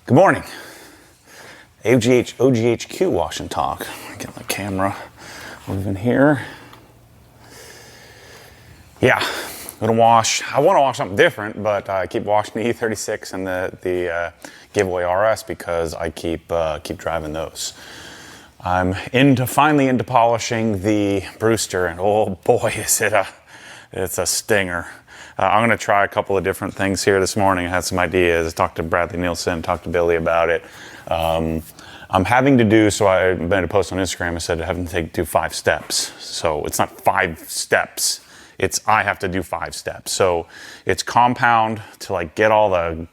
Good morning. OGHQ wash and talk. Get my camera moving here. Yeah, I'm gonna wash. I want to wash something different, but I keep washing the E36 and the giveaway RS because I keep driving those. I'm finally into polishing the Brewster, and oh boy, it's a stinger. I'm going to try a couple of different things here this morning. I had some ideas. I talked to Bradley Nielsen, talked to Billy about it. I'm having to do, so I made a post on Instagram. I said I have to do 5 steps. So it's not 5 steps. I have to do 5 steps. So it's compound to like get all the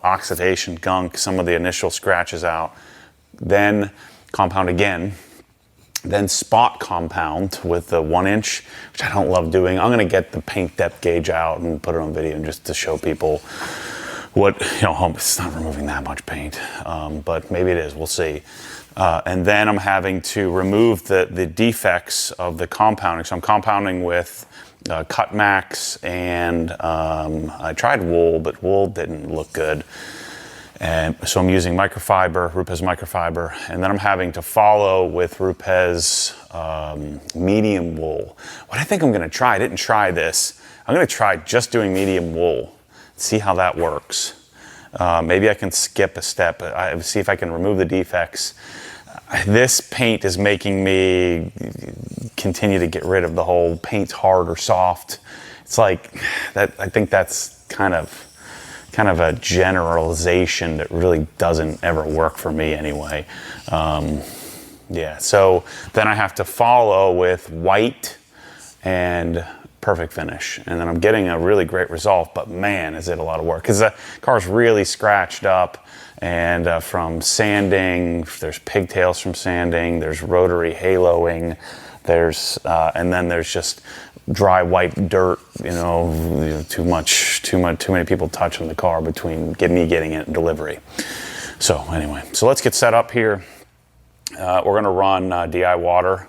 oxidation gunk, some of the initial scratches out. Then compound again. Then spot compound with the 1 inch, which I don't love doing. I'm gonna get the paint depth gauge out and put it on video just to show people what, it's not removing that much paint, but maybe it is, we'll see. And then I'm having to remove the defects of the compounding. So I'm compounding with Cut Max and I tried wool, but wool didn't look good. And so I'm using microfiber, Rupes microfiber, and then I'm having to follow with Rupes medium wool. What I think I'm gonna try, I didn't try this, I'm gonna try just doing medium wool, see how that works. Maybe I can skip a step, see if I can remove the defects. This paint is making me continue to get rid of the whole paint's hard or soft. It's like, that. I think that's kind of a generalization that really doesn't ever work for me anyway. Yeah, so then I have to follow with white and perfect finish. And then I'm getting a really great result, but man, is it a lot of work. Because the car's really scratched up and from sanding, there's pigtails from sanding, there's rotary haloing, and then there's just dry white dirt, too many people touching the car between me getting it and delivery. So anyway, so let's get set up here. We're gonna run DI water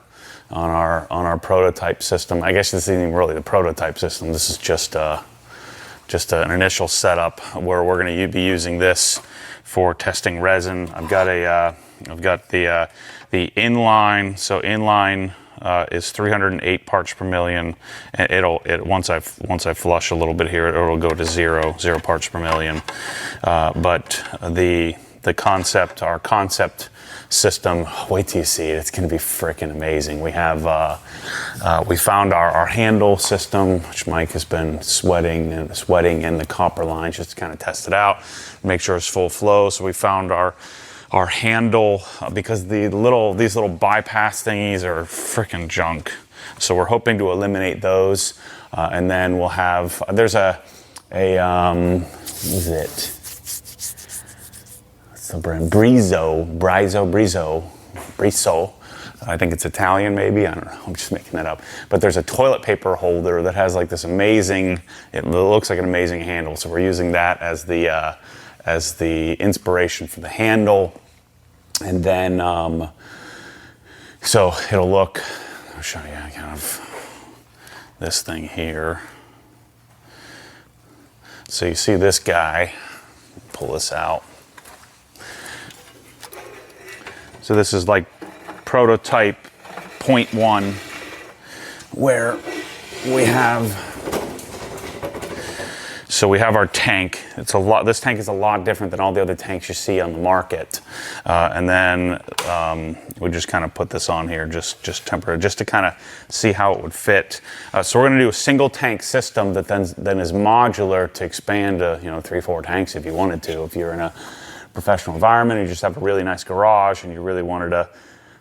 on our prototype system. I guess this isn't even really the prototype system. This is just an initial setup where we're gonna be using this for testing resin. I've got the inline. So inline is 308 parts per million, and once I flush a little bit here, it'll go to zero parts per million. But our concept system, wait till you see it. It's going to be freaking amazing. We found our handle system, which Mike has been sweating in the copper lines just to kind of test it out, make sure it's full flow. So we found our handle, because these little bypass thingies are freaking junk. So we're hoping to eliminate those. And then we'll have, there's what is it? What's the brand? Brizo. I think it's Italian maybe, I don't know, I'm just making that up. But there's a toilet paper holder that has like this amazing, it looks like an amazing handle. So we're using that as the inspiration for the handle. And then, so it'll look, I'll show you kind of this thing here. So you see this guy, pull this out. So this is like prototype 0.1, where we have our tank. This tank is a lot different than all the other tanks you see on the market. And then we just kind of put this on here, just temporary, just to kind of see how it would fit. So we're going to do a single tank system that then is modular to expand to 3-4 tanks if you wanted to. If you're in a professional environment, you just have a really nice garage and you really wanted to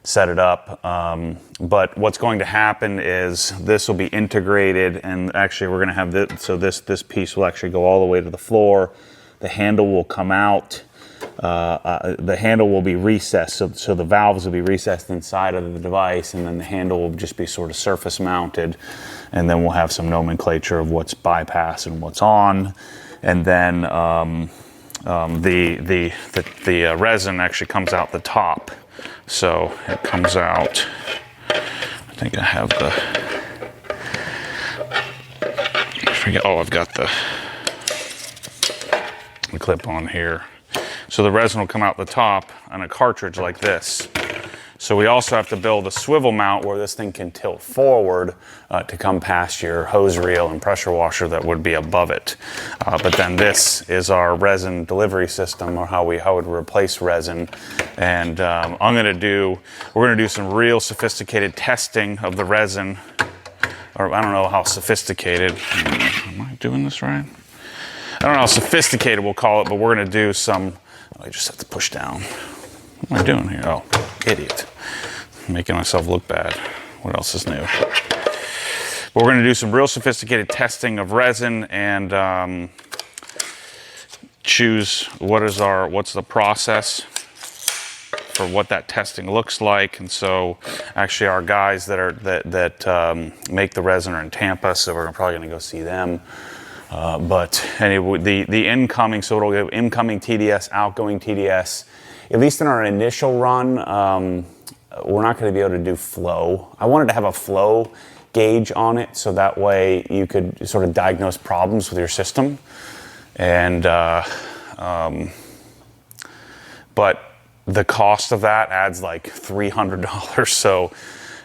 set it up. But what's going to happen is this will be integrated, and actually we're going to have this, so this piece will actually go all the way to the floor. The handle will come out. The handle will be recessed, so the valves will be recessed inside of the device, and then the handle will just be sort of surface mounted, and then we'll have some nomenclature of what's bypass and what's on. And then the resin actually comes out the top. So it comes out, I think I have I've got the clip on here. So the resin will come out the top on a cartridge like this. So we also have to build a swivel mount where this thing can tilt forward to come past your hose reel and pressure washer that would be above it. But then this is our resin delivery system, or how it would replace resin. And we're gonna do some real sophisticated testing of the resin. Or I don't know how sophisticated. Am I doing this right? I don't know how sophisticated we'll call it, but we're gonna do some, I just have to push down. What am I doing here? Oh, idiot. I'm making myself look bad. What else is new? But we're gonna do some real sophisticated testing of resin and choose what's the process for what that testing looks like. And so actually our guys that make the resin are in Tampa, so we're probably gonna go see them. But anyway, the incoming, so it'll go incoming TDS, outgoing TDS. At least in our initial run, we're not going to be able to do flow. I wanted to have a flow gauge on it, so that way you could sort of diagnose problems with your system. And but the cost of that adds like $300. So,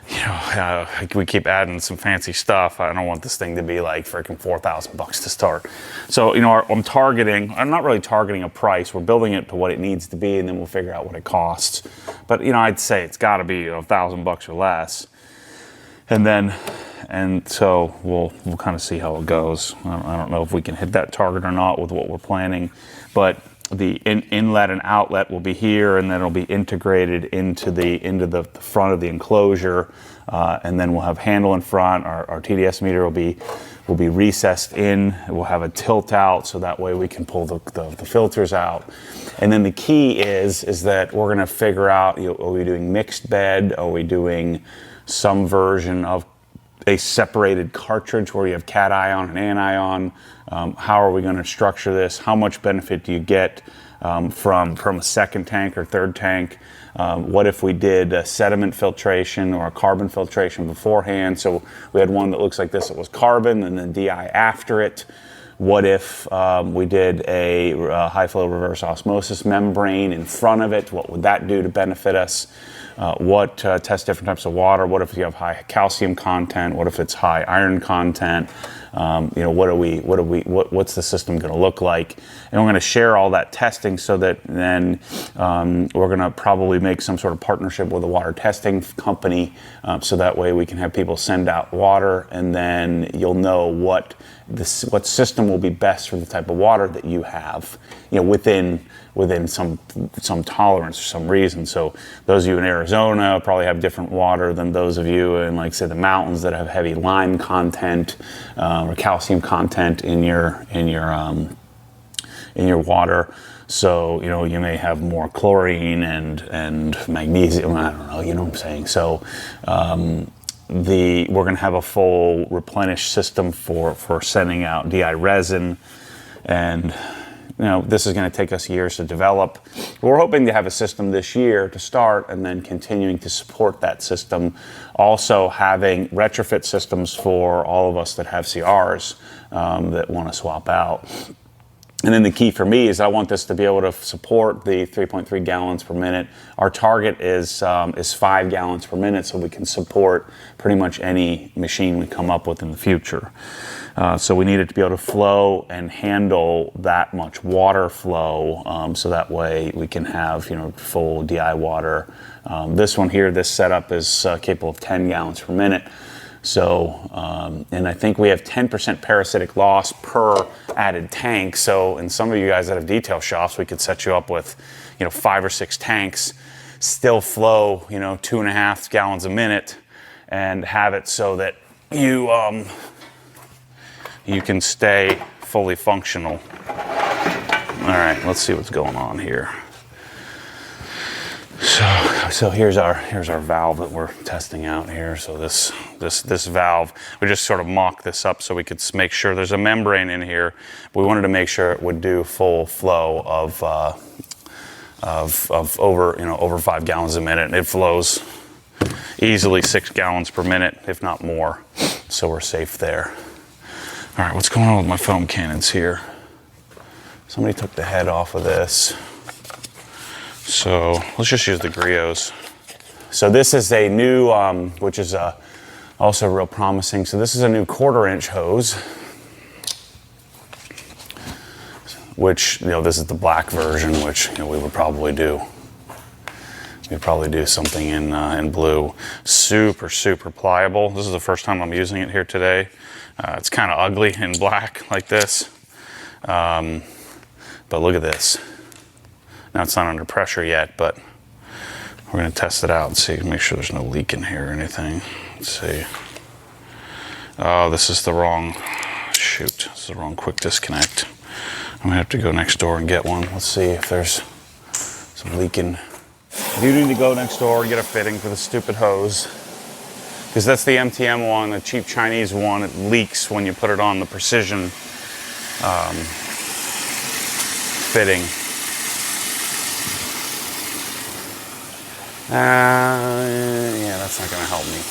you know, we keep adding some fancy stuff. I don't want this thing to be like freaking $4,000 to start. So, you know, I'm not really targeting a price. We're building it to what it needs to be, and then we'll figure out what it costs. But, you know, I'd say it's got to be $1,000 or less. And so we'll kind of see how it goes. I don't know if we can hit that target or not with what we're planning, but the inlet and outlet will be here, and then it'll be integrated into the front of the enclosure, and then we'll have handle in front. Our TDS meter will be recessed in. We'll have a tilt out, so that way we can pull the filters out. And then the key is that we're going to figure out, you know, are we doing mixed bed? Are we doing some version of a separated cartridge where you have cation and anion? How are we going to structure this? How much benefit do you get from a second tank or third tank? What if we did a sediment filtration or a carbon filtration beforehand? So we had one that looks like this, it was carbon, and then DI after it. What if we did a high flow reverse osmosis membrane in front of it? What would that do to benefit us? Test different types of water. What if you have high calcium content? What if it's high iron content? You know, what's the system going to look like? And we're going to share all that testing, so that then we're going to probably make some sort of partnership with a water testing company, so that way we can have people send out water, and then you'll know what system will be best for the type of water that you have, you know, within some tolerance or some reason. So those of you in Arizona probably have different water than those of you in, like, say, the mountains that have heavy lime content or calcium content in your water. So, you know, you may have more chlorine and magnesium. I don't know, you know what I'm saying? So we're going to have a full replenish system for sending out DI resin, and you know, this is going to take us years to develop. We're hoping to have a system this year to start, and then continuing to support that system. Also having retrofit systems for all of us that have CRs that want to swap out. And then the key for me is I want this to be able to support the 3.3 gallons per minute. Our target is 5 gallons per minute, so we can support pretty much any machine we come up with in the future. So we need it to be able to flow and handle that much water flow, so that way we can have, you know, full DI water. This one here, this setup is capable of 10 gallons per minute. So, and I think we have 10% parasitic loss per added tank. So, in some of you guys that have detail shops, we could set you up with, you know, 5 or 6 tanks, still flow, you know, 2.5 gallons a minute, and have it so that you can stay fully functional. All right, let's see what's going on here. So here's our valve that we're testing out here. So this valve, we just sort of mocked this up so we could make sure there's a membrane in here. We wanted to make sure it would do full flow of over 5 gallons a minute. It flows easily 6 gallons per minute, if not more. So we're safe there. All right, what's going on with my foam cannons here? Somebody took the head off of this. So let's just use the griots. So this is a new, which is also real promising. So this is a new 1/4-inch hose, which, you know, this is the black version, which, you know, we would probably do. We'd probably do something in blue. Super, super pliable. This is the first time I'm using it here today. It's kind of ugly in black like this. But look at this. Now it's not under pressure yet, but we're gonna test it out and see, make sure there's no leak in here or anything. Let's see. Oh, this is the wrong, shoot, this is the wrong quick disconnect. I'm gonna have to go next door and get one. Let's see if there's some leaking. You need to go next door and get a fitting for the stupid hose. Because that's the MTM one, the cheap Chinese one. It leaks when you put it on the precision fitting. Yeah, that's not gonna help me.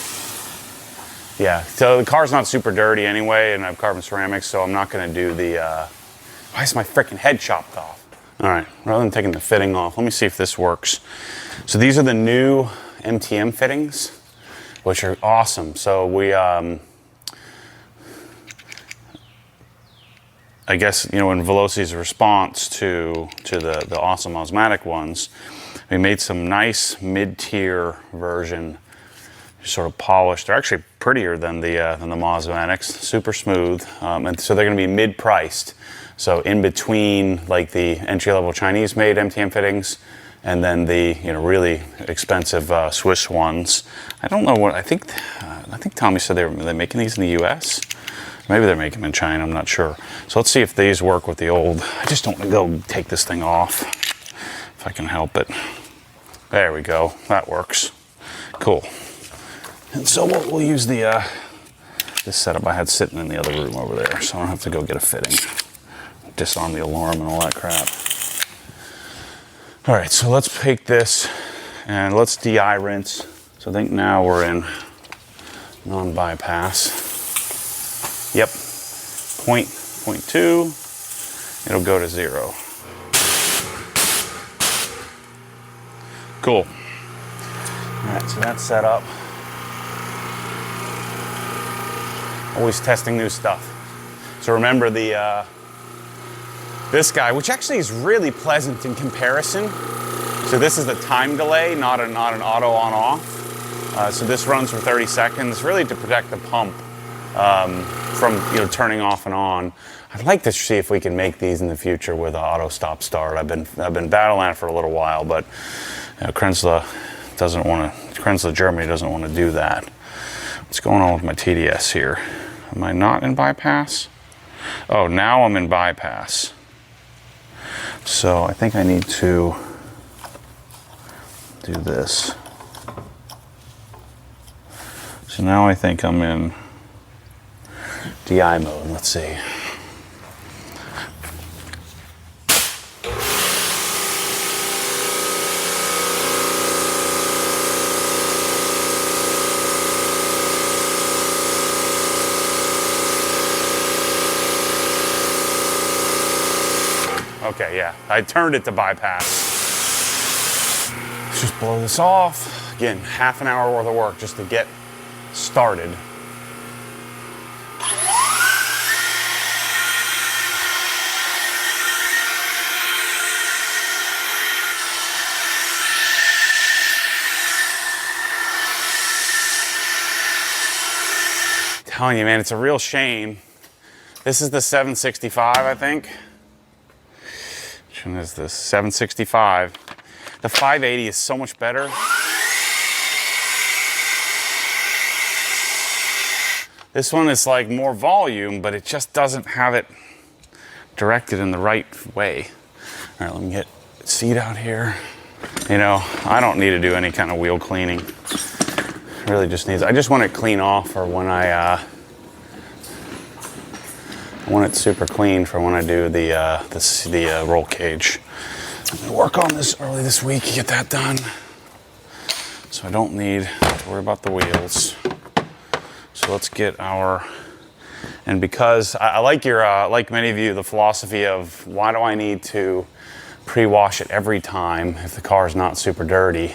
Yeah, so the car's not super dirty anyway, and I have carbon ceramics, so I'm not gonna do the, why is my freaking head chopped off? All right, rather than taking the fitting off, let me see if this works. So these are the new MTM fittings, which are awesome. So we, I guess, you know, in Velocity's response to the awesome Osmatic ones, we made some nice mid-tier version, sort of polished. They're actually prettier than the Osmatics, super smooth, and so they're going to be mid-priced. So in between, like the entry-level Chinese-made MTM fittings, and then the, you know, really expensive Swiss ones. I don't know what I think Tommy said they're making these in the U.S. Maybe they're making them in China. I'm not sure. So let's see if these work with the old. I just don't want to go take this thing off if I can help it. There we go. That works. Cool. And so we'll use the this setup I had sitting in the other room over there, so I don't have to go get a fitting, disarm the alarm and all that crap. All right, so let's take this and let's DI rinse. So I think now we're in non-bypass. Yep, point 2, it'll go to 0. Cool. All right, so that's set up. Always testing new stuff. So remember the this guy, which actually is really pleasant in comparison. So this is the time delay, not an auto on-off. So this runs for 30 seconds, really to protect the pump from, you know, turning off and on. I'd like to see if we can make these in the future with auto stop start. I've been battling it for a little while, but you know, Krenzler Germany doesn't want to do that. What's going on with my TDS here? Am I not in bypass? Oh, now I'm in bypass. So I think I need to do this. So now I think I'm in DI mode. Let's see. Okay, yeah, I turned it to bypass. Let's just blow this off. Again, half an hour worth of work just to get started. Telling you, man, it's a real shame. This is the 765, I think. Which one is this? 765. The 580 is so much better. This one is like more volume, but it just doesn't have it directed in the right way. All right, let me get the seat out here. You know, I don't need to do any kind of wheel cleaning. It really just needs, I just want it clean off for when I want it super clean for when I do the roll cage. I'm gonna work on this early this week, get that done. So I don't need to worry about the wheels. So let's get our, and because I like your, like many of you, the philosophy of why do I need to pre-wash it every time if the car is not super dirty.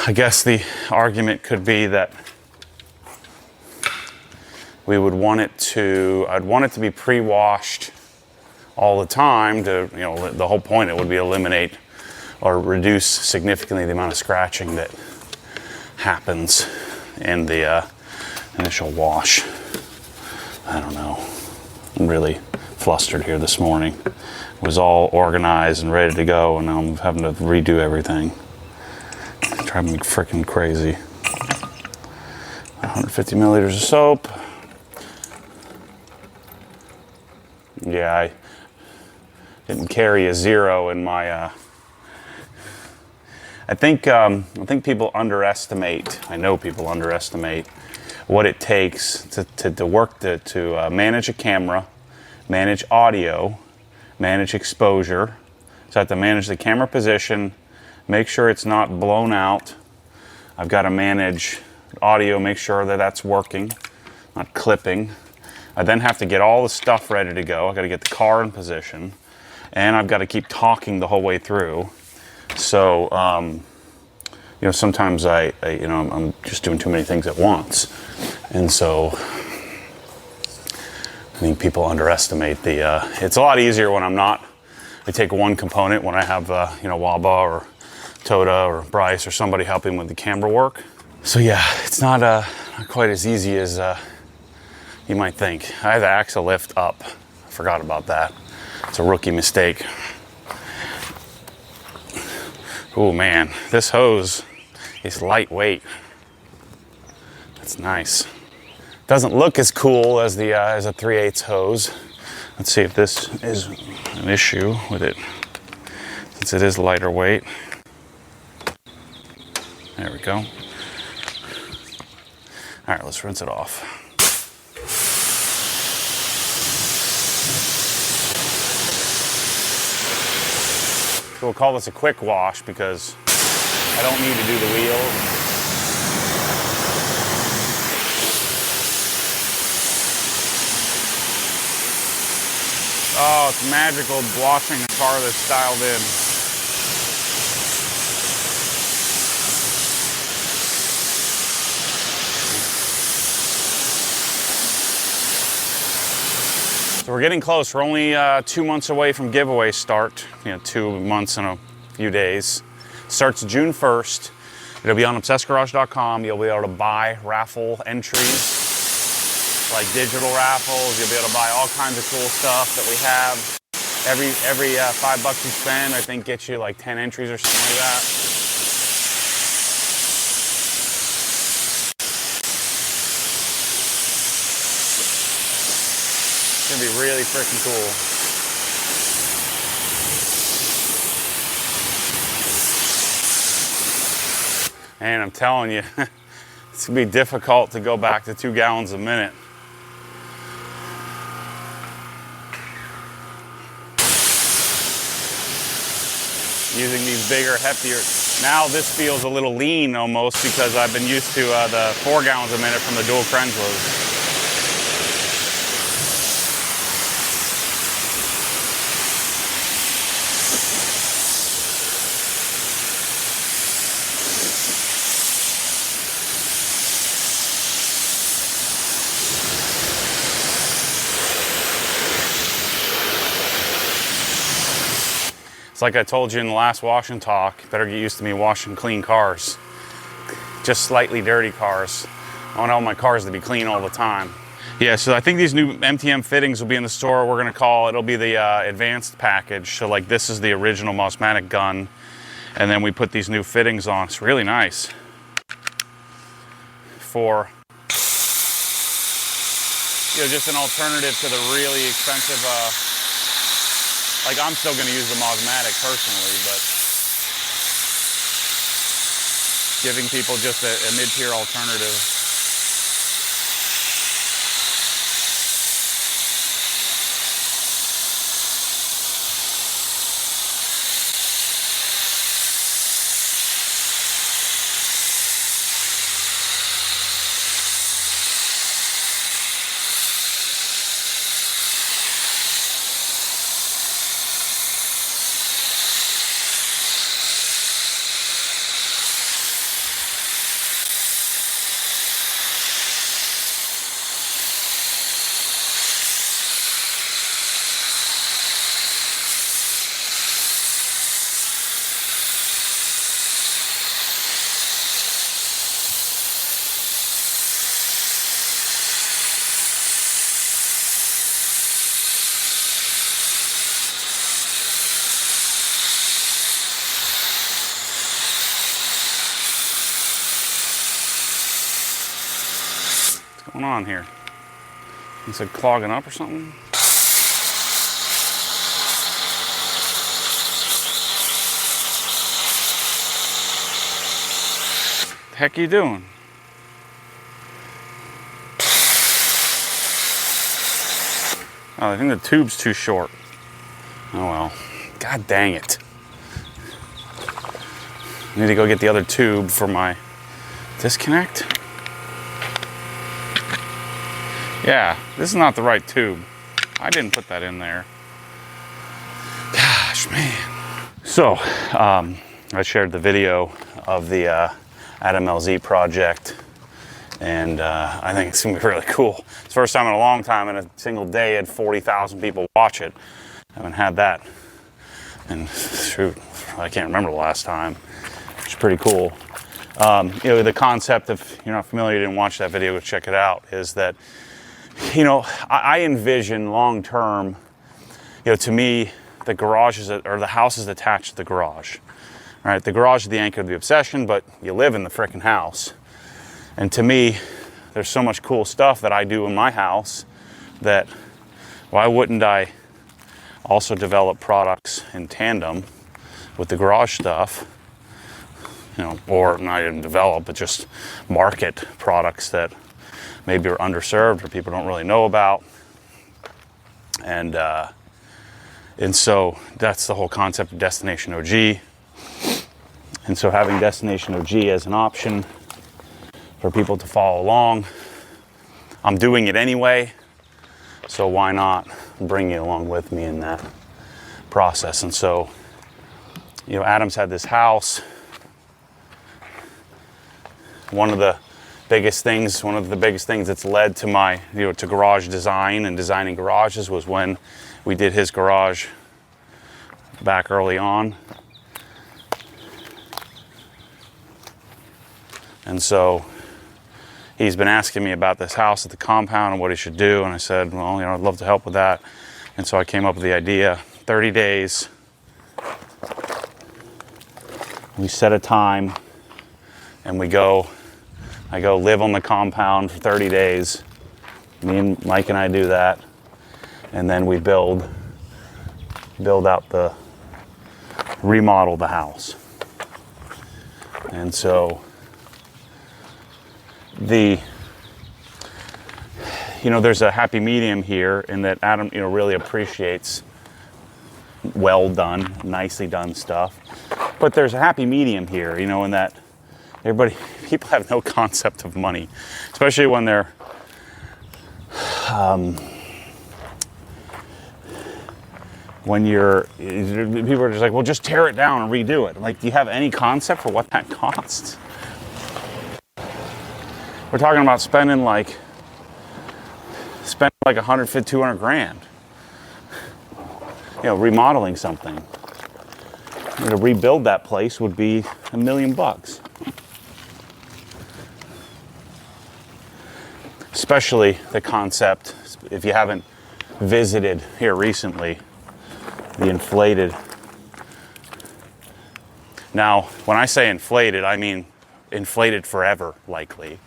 I guess the argument could be that we would want it to, I'd want it to be pre-washed all the time to, you know, the whole point it would be eliminate or reduce significantly the amount of scratching that happens in the initial wash. I don't know. I'm really flustered here this morning. It was all organized and ready to go, and now I'm having to redo everything. Driving me freaking crazy. 150 milliliters of soap. Yeah, I didn't carry a 0 in my. I think people underestimate. I know people underestimate what it takes to work to manage a camera, manage audio, manage exposure. So I have to manage the camera position, make sure it's not blown out. I've got to manage audio, make sure that that's working, not clipping. I then have to get all the stuff ready to go. I've got to get the car in position, and I've got to keep talking the whole way through. So, you know, sometimes I'm just doing too many things at once. And so I think people underestimate it's a lot easier when I'm not. I take one component when I have, Waba or Toda or Bryce or somebody helping with the camera work. So yeah, it's not quite as easy as you might think. I have the axle lift up. I forgot about that. It's a rookie mistake. Oh man, this hose is lightweight. That's nice. Doesn't look as cool as the as a 3/8 hose. Let's see if this is an issue with it, since it is lighter weight. There we go. All right, let's rinse it off. So we'll call this a quick wash because I don't need to do the wheels. Oh, it's magical washing a car that's dialed in. So we're getting close. We're only 2 months away from giveaway start. 2 months and a few days. Starts June 1st. It'll be on obsessgarage.com. You'll be able to buy raffle entries, like digital raffles. You'll be able to buy all kinds of cool stuff that we have. Every $5 you spend, I think, gets you like 10 entries or something like that. It's gonna be really freaking cool. And I'm telling you, it's gonna be difficult to go back to 2 gallons a minute. Using these bigger, heftier. Now this feels a little lean almost because I've been used to the 4 gallons a minute from the dual Crenslows. It's like I told you in the last wash and talk, better get used to me washing clean cars. Just slightly dirty cars. I want all my cars to be clean all the time. Yeah, so I think these new MTM fittings will be in the store. We're gonna it'll be the advanced package. So like this is the original Mosmatic gun. And then we put these new fittings on. It's really nice. For, just an alternative to the really expensive, like I'm still gonna use the Mosmatic personally, but giving people just a mid-tier alternative. going on here? Is it clogging up or something? What the heck are you doing? Oh, I think the tube's too short. Oh well. God dang it. I need to go get the other tube for my disconnect. Yeah, this is not the right tube. I didn't put that in there. Gosh, man. So, I shared the video of the Adam LZ project, and I think it's gonna be really cool. It's the first time in a long time in a single day had 40,000 people watch it. I haven't had that, and shoot, I can't remember the last time. It's pretty cool. You know, the concept, if you're not familiar, you didn't watch that video, go check it out, is that, you know, I envision long term, you know, to me, the garage is, or the house is attached to the garage. All right, the garage is the anchor of the obsession, but you live in the frickin' house. And to me, there's so much cool stuff that I do in my house that why wouldn't I also develop products in tandem with the garage stuff, you know, or not even develop, but just market products that maybe are underserved or people don't really know about. And so that's the whole concept of Destination OG. And so having Destination OG as an option for people to follow along, I'm doing it anyway, so why not bring you along with me in that process? And so, you know, Adam's had this house. One of the biggest things that's led to my, you know, to garage design and designing garages was when we did his garage back early on. And so he's been asking me about this house at the compound and what he should do. And I said, well, you know, I'd love to help with that. And so I came up with the idea, 30 days. We set a time and I go live on the compound for 30 days. Me and Mike and I do that. And then we remodel the house. And so you know, there's a happy medium here in that Adam, you know, really appreciates well done, nicely done stuff. But there's a happy medium here, you know, in that people have no concept of money, especially when they're, people are just like, well, just tear it down and redo it. Like, do you have any concept for what that costs? We're talking about spending like 150, 200 grand, you know, remodeling something. You know, to rebuild that place would be $1 million. Especially the concept, if you haven't visited here recently, the inflated. Now, when I say inflated, I mean inflated forever, likely.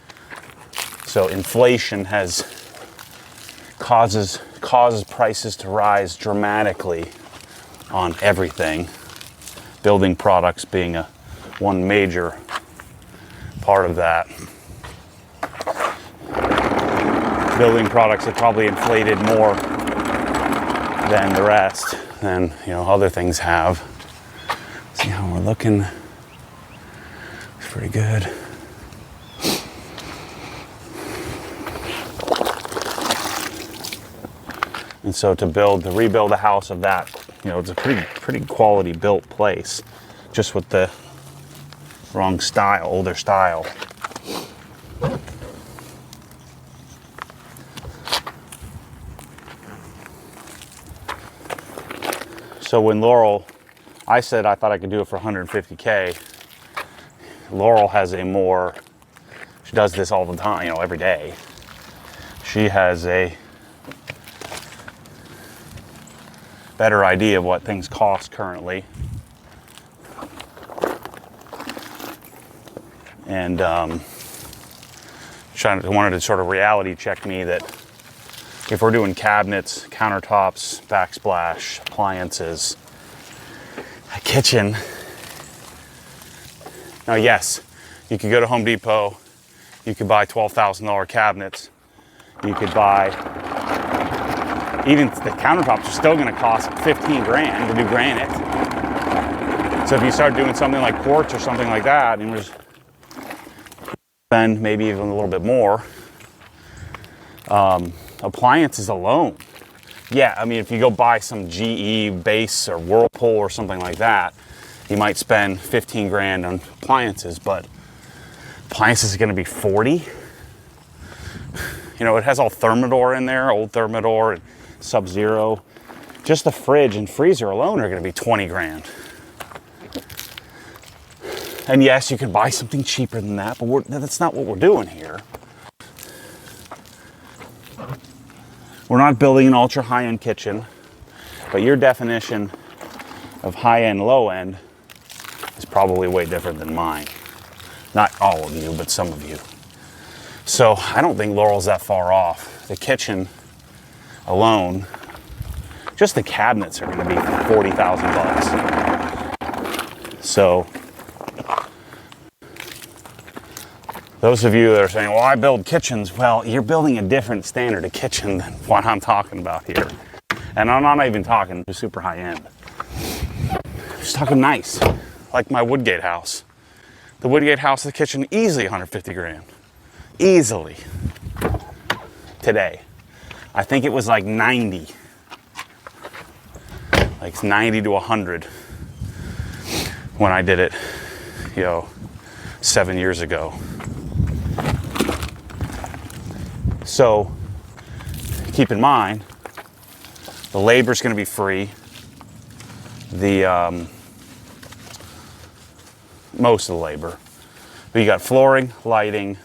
So inflation causes prices to rise dramatically on everything. Building products being one major part of that. Building products have probably inflated more than the rest, than, you know, other things have. See how we're looking? It's pretty good. And so to rebuild a house of that, you know, it's a pretty quality built place, just with the wrong style, older style. So when I said I thought I could do it for 150K, Laurel has she does this all the time, you know, every day. She has a better idea of what things cost currently. And wanted to sort of reality check me that if we're doing cabinets, countertops, backsplash, appliances, a kitchen. Now, yes, you could go to Home Depot, you could buy $12,000 cabinets, you could buy, even the countertops are still gonna cost 15 grand to do granite. So if you start doing something like quartz or something like that, and just spend maybe even a little bit more. Appliances alone. Yeah, I mean, if you go buy some GE base or Whirlpool or something like that, you might spend 15 grand on appliances, but appliances are gonna be 40. You know, it has all Thermador in there, old Thermador and Sub-Zero. Just the fridge and freezer alone are gonna be 20 grand. And yes, you can buy something cheaper than that, but that's not what we're doing here. We're not building an ultra high-end kitchen, but your definition of high-end, low-end is probably way different than mine. Not all of you, but some of you. So I don't think Laurel's that far off. The kitchen alone, just the cabinets are gonna be 40,000 bucks. So those of you that are saying, well, I build kitchens, well, you're building a different standard of kitchen than what I'm talking about here. And I'm not even talking super high end. I'm just talking nice, like my Woodgate house. The Woodgate house, the kitchen, easily 150 grand. Easily. Today. I think it was like 90. Like 90 to 100 when I did it, 7 years ago. So keep in mind, the labor's going to be free. Most of the labor. But you got flooring, lighting,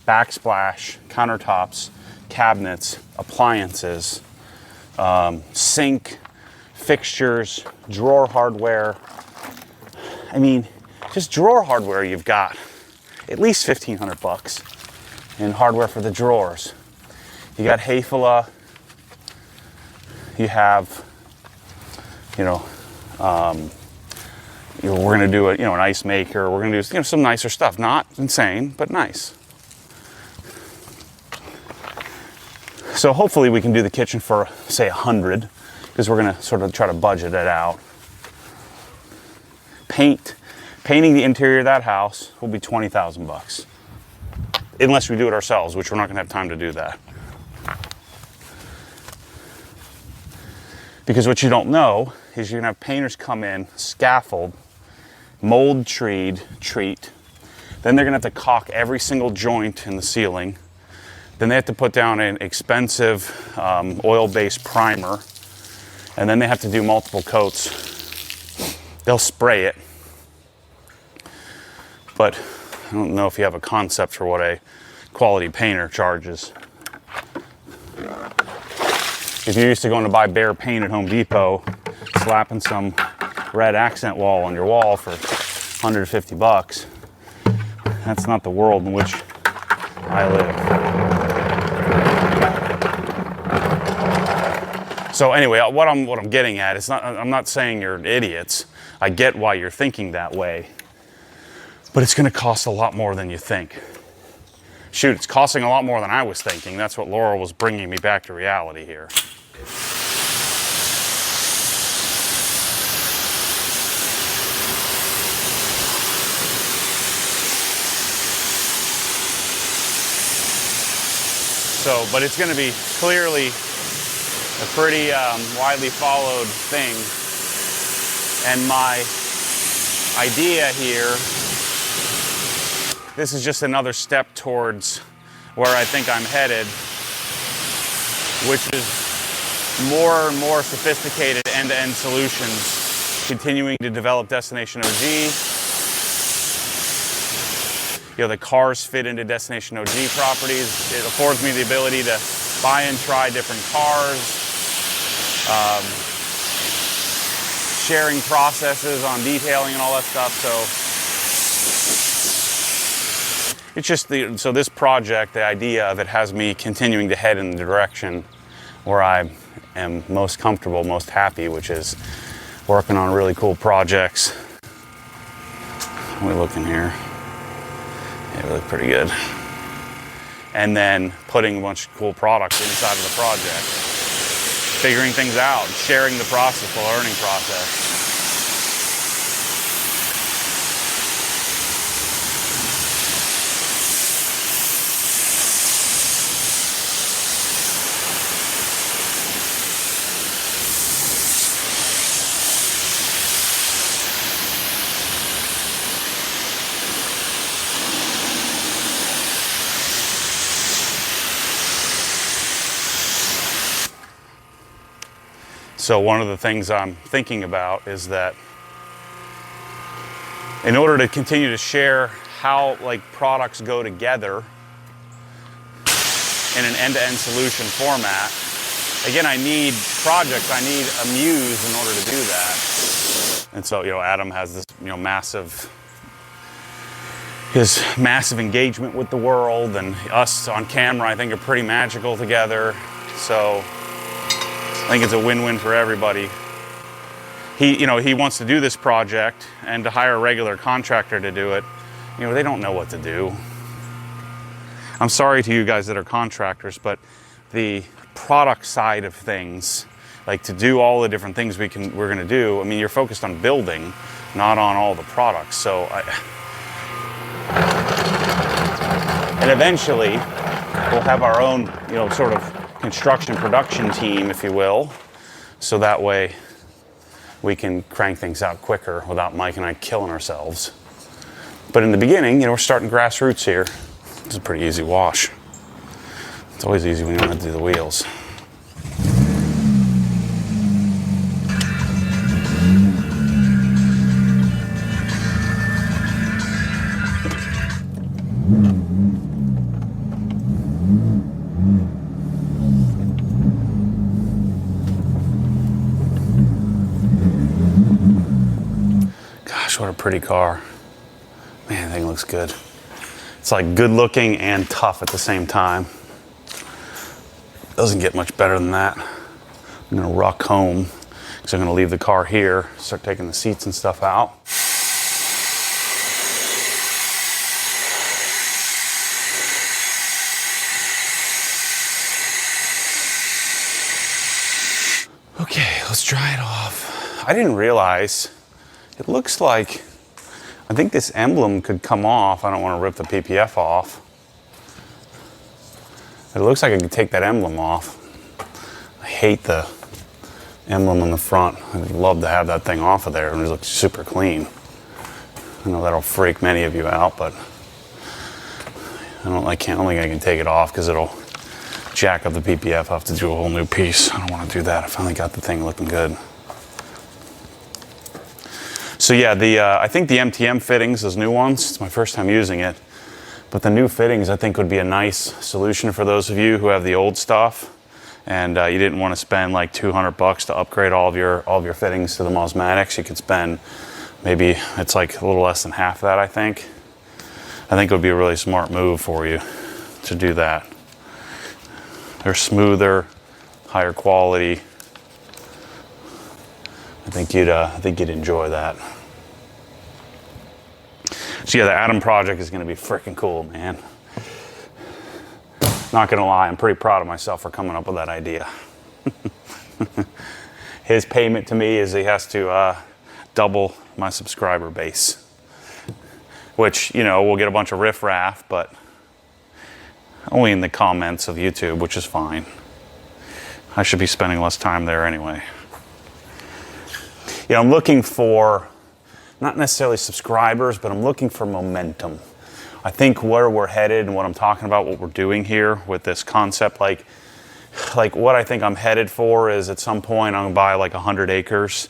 backsplash, countertops, cabinets, appliances, sink, fixtures, drawer hardware. I mean, just drawer hardware, you've got at least 1,500 bucks in hardware for the drawers. You got Hayfela, you have, we're gonna do an ice maker, we're gonna do some nicer stuff. Not insane, but nice. So hopefully we can do the kitchen for, say, 100, because we're gonna sort of try to budget it out. Painting the interior of that house will be 20,000 bucks. Unless we do it ourselves, which we're not gonna have time to do that. Because what you don't know is you're gonna have painters come in, scaffold, mold treat, then they're gonna have to caulk every single joint in the ceiling. Then they have to put down an expensive oil-based primer, and then they have to do multiple coats. They'll spray it, but I don't know if you have a concept for what a quality painter charges. If you're used to going to buy bare paint at Home Depot, slapping some red accent wall on your wall for 150 bucks, that's not the world in which I live. So anyway, what I'm getting at is I'm not saying you're idiots. I get why you're thinking that way, but it's going to cost a lot more than you think. Shoot, it's costing a lot more than I was thinking. That's what Laurel was bringing me back to reality here. So, but it's going to be clearly a pretty widely followed thing. And my idea here, this is just another step towards where I think I'm headed, which is more and more sophisticated end-to-end solutions, continuing to develop Destination OG. The cars fit into Destination OG properties. It affords me the ability to buy and try different cars, sharing processes on detailing and all that stuff. So it's just so this project, the idea of it has me continuing to head in the direction where I am most comfortable, most happy, which is working on really cool projects. We look in here. Yeah, we look pretty good. And then putting a bunch of cool products inside of the project, figuring things out, sharing the process, the learning process. So one of the things I'm thinking about is that in order to continue to share how like products go together in an end-to-end solution format, again, I need projects, I need a muse in order to do that. And so, you know, Adam has this, you know, his massive engagement with the world, and us on camera, I think, are pretty magical together. So I think it's a win-win for everybody. He wants to do this project, and to hire a regular contractor to do it, you know, they don't know what to do. I'm sorry to you guys that are contractors, but the product side of things, like to do all the different things we're gonna do, I mean, you're focused on building, not on all the products. So and eventually we'll have our own, you know, sort of construction production team, if you will, so that way we can crank things out quicker without Mike and I killing ourselves. But in the beginning, you know, we're starting grassroots here. It's a pretty easy wash. It's always easy when you don't have to do the wheels. Gosh, what a pretty car. Man, that thing looks good. It's like good looking and tough at the same time. Doesn't get much better than that. I'm gonna ruck home because I'm gonna leave the car here, start taking the seats and stuff out. Okay, let's dry it off. I didn't realize, it looks like, I think this emblem could come off. I don't want to rip the PPF off. It looks like I could take that emblem off. I hate the emblem on the front. I'd love to have that thing off of there, and it looks super clean. I know that'll freak many of you out, but I don't think I can take it off because it'll jack up the PPF. I'll have to do a whole new piece. I don't want to do that. I finally got the thing looking good. So yeah, I think the MTM fittings, those new ones, it's my first time using it, but the new fittings I think would be a nice solution for those of you who have the old stuff and you didn't want to spend like $200 to upgrade all of your fittings to the Mosmatics. You could spend maybe, it's like a little less than half of that, I think. I think it would be a really smart move for you to do that. They're smoother, higher quality. I think you'd enjoy that. So yeah, the Adam project is going to be freaking cool, man. Not gonna lie, I'm pretty proud of myself for coming up with that idea. His payment to me is he has to double my subscriber base, which, you know, we'll get a bunch of riffraff, but only in the comments of YouTube, which is fine. I should be spending less time there anyway. You know, I'm looking for, not necessarily subscribers, but I'm looking for momentum. I think where we're headed and what I'm talking about, what we're doing here with this concept, like what I think I'm headed for is at some point I'm gonna buy like 100 acres.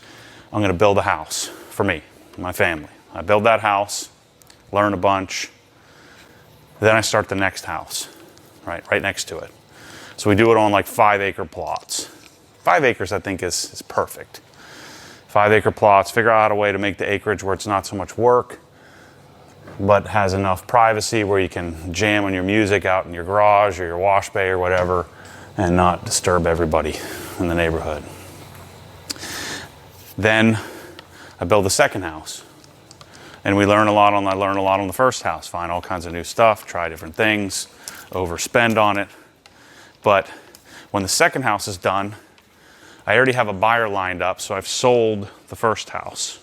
I'm gonna build a house for me, my family. I build that house, learn a bunch, then I start the next house, right next to it. So we do it on like 5-acre plots. 5 acres I think is perfect. 5-acre plots, figure out a way to make the acreage where it's not so much work. but has enough privacy where you can jam on your music out in your garage or your wash bay or whatever and not disturb everybody in the neighborhood. Then I build the second house. And I learned a lot on the first house, find all kinds of new stuff, try different things, overspend on it. But when the second house is done, I already have a buyer lined up, so I've sold the first house.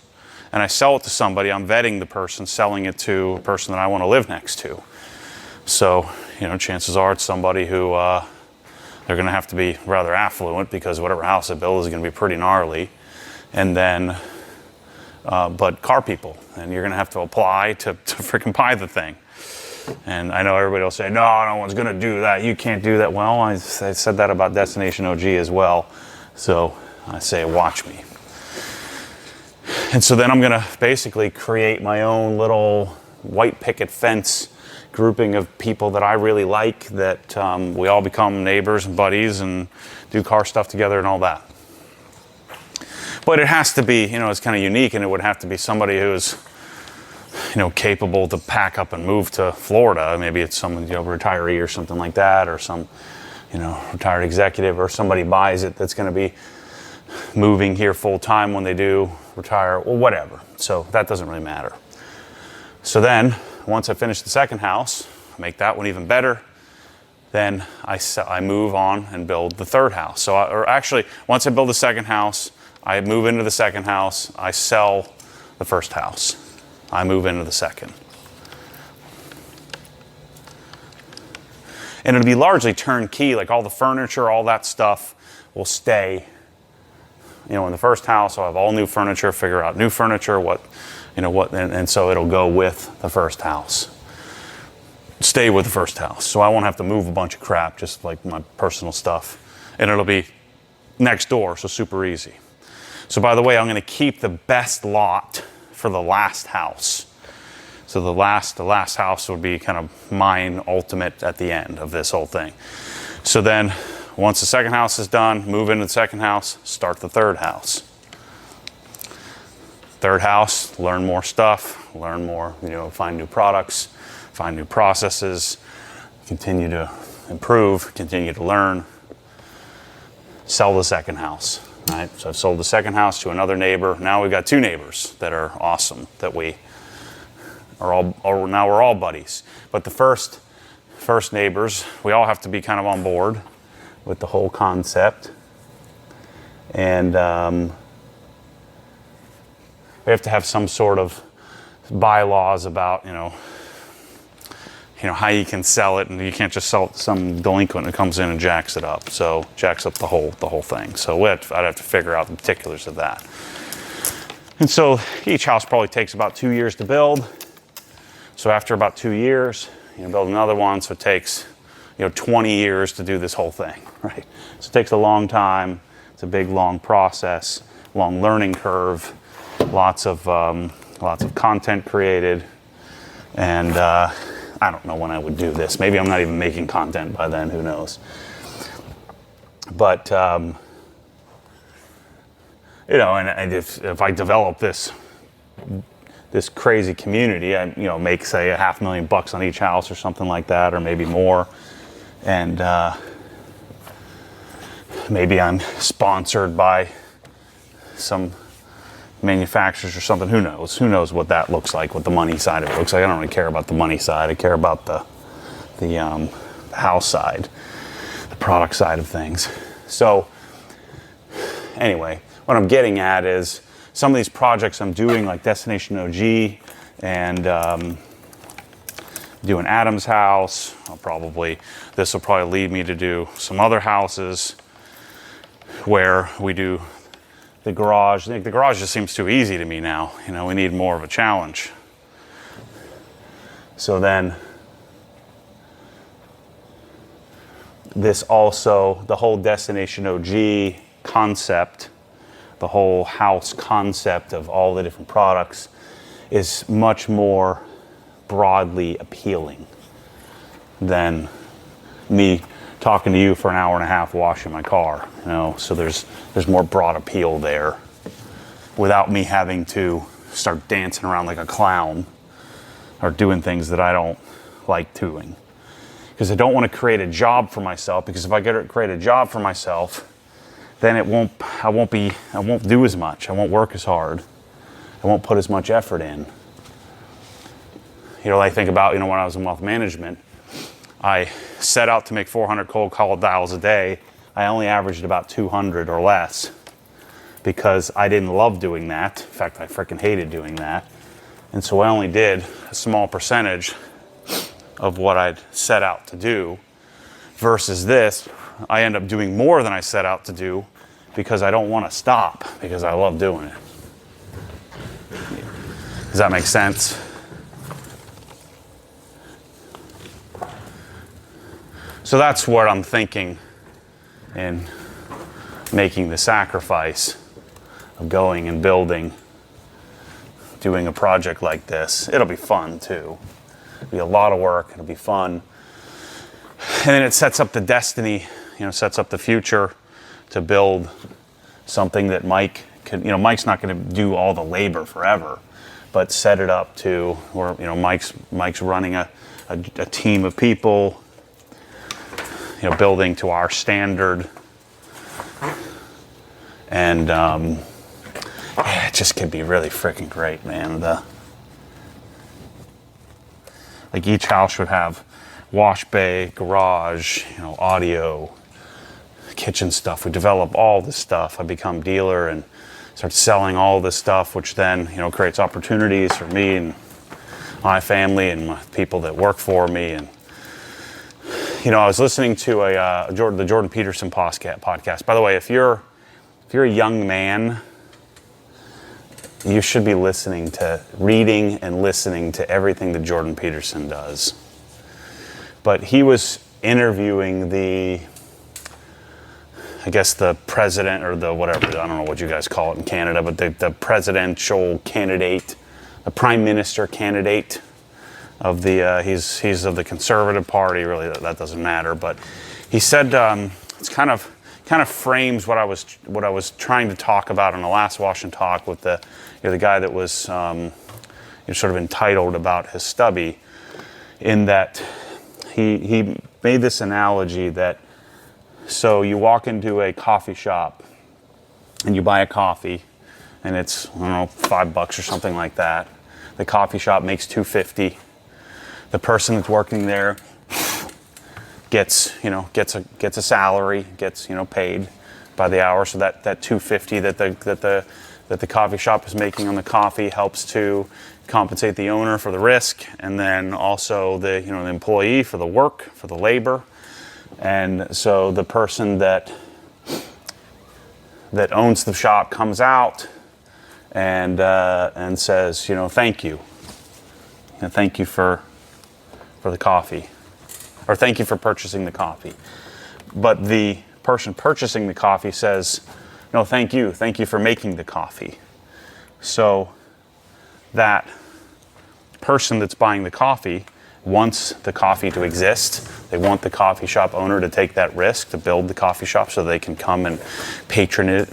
And I sell it to somebody, I'm vetting the person, selling it to a person that I want to live next to. So, chances are it's somebody who they're going to have to be rather affluent because whatever house I build is going to be pretty gnarly. And then, but car people, and you're going to have to apply to freaking buy the thing. And I know everybody will say, no one's going to do that. You can't do that. Well, I said that about Destination OG as well. So I say, watch me. And so then I'm going to basically create my own little white picket fence grouping of people that I really like, that we all become neighbors and buddies and do car stuff together and all that. But it has to be, it's kind of unique, and it would have to be somebody who's, capable to pack up and move to Florida. Maybe it's some, retiree or something like that, or some, retired executive, or somebody buys it that's going to be moving here full time when they do retire, or whatever. So that doesn't really matter. So then, once I finish the second house, make that one even better, then I move on and build the third house. So, once I build the second house, I move into the second house, I sell the first house. I move into the second. And it'll be largely turnkey, like all the furniture, all that stuff will stay. In the first house, I'll have all new furniture, figure out new furniture, and so it'll go with the first house. Stay with the first house. So I won't have to move a bunch of crap, just like my personal stuff. And it'll be next door, so super easy. So by the way, I'm going to keep the best lot for the last house. So the last house would be kind of mine ultimate at the end of this whole thing. So then once the second house is done, move into the second house, start the third house. Third house, learn more stuff, learn more, find new products, find new processes, continue to improve, continue to learn, sell the second house. Right? So I've sold the second house to another neighbor. Now we've got two neighbors that are awesome, that we are now we're all buddies. But the first neighbors, we all have to be kind of on board with the whole concept. And we have to have some sort of bylaws about, how you can sell it, and you can't just sell it to some delinquent who comes in and jacks it up. So jacks up the whole thing. So I'd have to figure out the particulars of that. And so each house probably takes about 2 years to build. So after about 2 years, build another one. So it takes 20 years to do this whole thing, right? So it takes a long time. It's a big, long process, long learning curve, lots of content created, and I don't know when I would do this. Maybe I'm not even making content by then, who knows. But, and if I develop this crazy community, I, make, say, $500,000 on each house or something like that, or maybe more. And maybe I'm sponsored by some manufacturers or something. Who knows what that looks like, what the money side of it looks like. I don't really care about the money side. I care about the house side, the product side of things. So anyway, what I'm getting at is some of these projects I'm doing, like Destination OG and doing Adam's house. This will probably lead me to do some other houses where we do the garage. The garage just seems too easy to me now. We need more of a challenge. So then this also, the whole Destination OG concept, the whole house concept of all the different products is much more broadly appealing than me talking to you for an hour and a half washing my car, so there's more broad appeal there without me having to start dancing around like a clown or doing things that I don't like doing. Because I don't want to create a job for myself, because if I create a job for myself, then I won't do as much. I won't work as hard. I won't put as much effort in. You know, I think about, when I was in wealth management, I set out to make 400 cold call dials a day. I only averaged about 200 or less because I didn't love doing that. In fact, I freaking hated doing that. And so I only did a small percentage of what I'd set out to do. Versus this, I end up doing more than I set out to do because I don't want to stop, because I love doing it. Does that make sense? So that's what I'm thinking in making the sacrifice of going and building, doing a project like this. It'll be fun too. It'll be a lot of work, it'll be fun. And then it sets up the destiny, sets up the future to build something that Mike can, Mike's not going to do all the labor forever, but set it up to where, Mike's running a team of people, building to our standard. And it just could be really freaking great, man. Like each house should have wash bay, garage, audio, kitchen stuff. We develop all this stuff. I become dealer and start selling all this stuff, which then, creates opportunities for me and my family and my people that work for me. And, I was listening to the Jordan Peterson podcast. By the way, if you're a young man, you should be reading and listening to everything that Jordan Peterson does. But he was interviewing the president, or the whatever, I don't know what you guys call it in Canada, but the presidential candidate, the prime minister candidate of the, he's of the Conservative Party, really that doesn't matter, but he said, it's kind of frames what I was trying to talk about in the last Wash and Talk with the guy that was sort of entitled about his stubby, in that he made this analogy that, so you walk into a coffee shop and you buy a coffee and it's, I don't know, $5 or something like that. The coffee shop makes $2.50. The person that's working there gets a salary, gets paid by the hour. So that $2.50 that the coffee shop is making on the coffee helps to compensate the owner for the risk, and then also the employee for the work, for the labor. And so the person that owns the shop comes out and says, thank you. Thank you for the coffee, or thank you for purchasing the coffee. But the person purchasing the coffee says, no, thank you for making the coffee. So that person that's buying the coffee wants the coffee to exist. They want the coffee shop owner to take that risk to build the coffee shop so they can come and patronage,